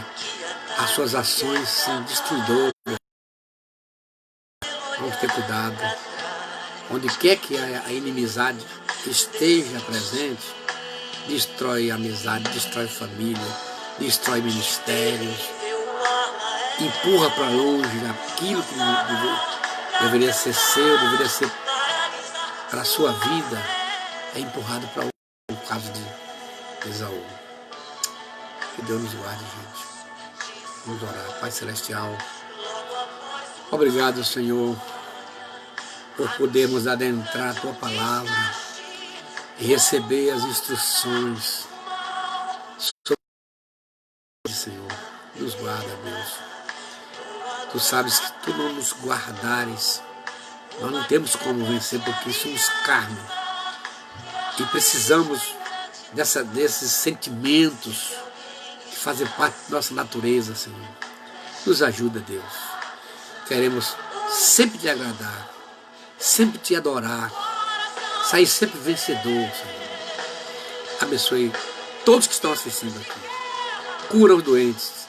S2: as suas ações são destruidoras. Vamos ter cuidado. Onde quer que a inimizade esteja presente, destrói amizade, destrói família, destrói ministérios, empurra para longe aquilo que deveria ser seu, deveria ser para a sua vida, é empurrado para o caso de Esaú. Que Deus nos guarde, gente. Vamos orar. Pai Celestial, obrigado, Senhor, por podermos adentrar a Tua Palavra e receber as instruções sobre, Senhor. Nos guarda, Deus. Tu sabes que Tu não nos guardares, nós não temos como vencer, porque somos carne e precisamos desses sentimentos que fazem parte da nossa natureza, Senhor. Nos ajuda, Deus. Queremos sempre Te agradar, sempre Te adorar, sair sempre vencedor, Senhor. Abençoe todos que estão assistindo aqui. Cura os doentes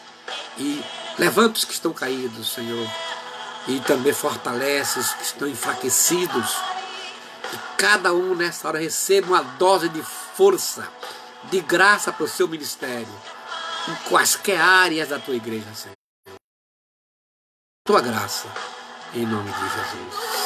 S2: e levanta os que estão caídos, Senhor. E também fortalece os que estão enfraquecidos. Que cada um nessa hora receba uma dose de força, de graça para o seu ministério, em quaisquer áreas da Tua igreja, Senhor. Tua graça, em nome de Jesus.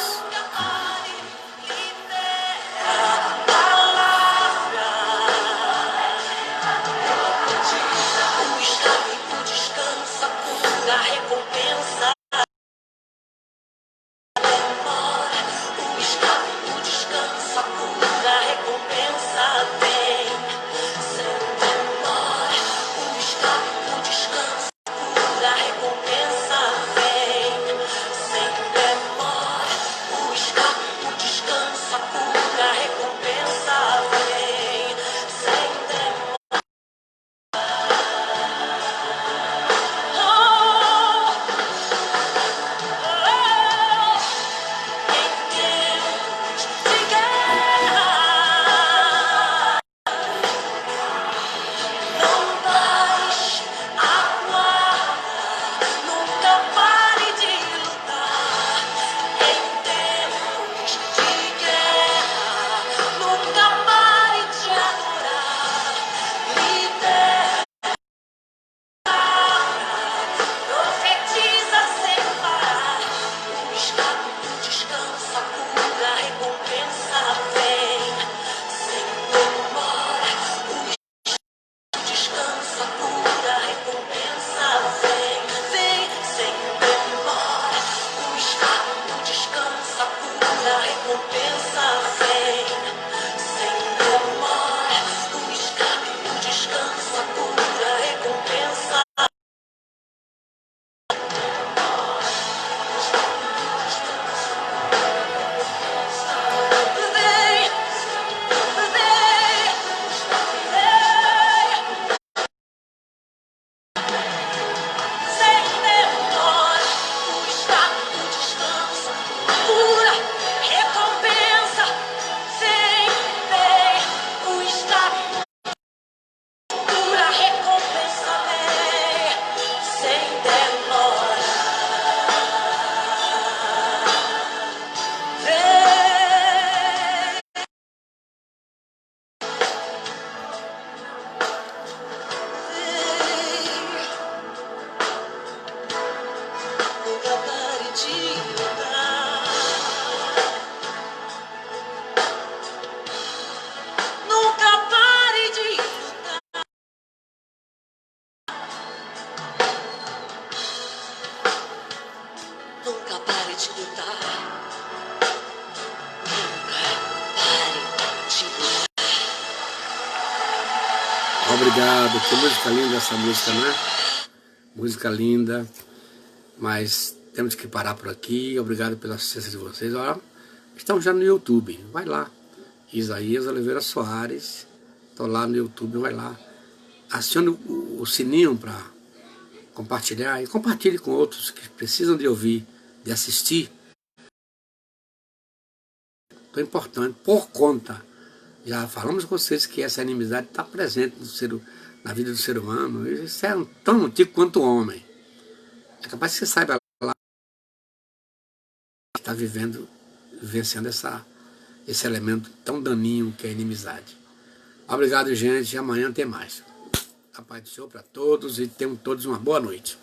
S2: Obrigado, que música linda essa música, né? Música linda, mas temos que parar por aqui. Obrigado pela assistência de vocês. Olha, estamos já no YouTube, vai lá Isaías Oliveira Soares. Estou lá no YouTube, vai lá. Acione o sininho para compartilhar e compartilhe com outros que precisam de ouvir, de assistir. É importante, por conta. Já falamos com vocês que essa inimizade está presente na vida do ser humano. Isso é tão antigo quanto o homem. É capaz que você saiba lá que está vivenciando esse elemento tão daninho que é a inimizade. Obrigado, gente, e amanhã tem mais. A paz do Senhor para todos e tenham todos uma boa noite.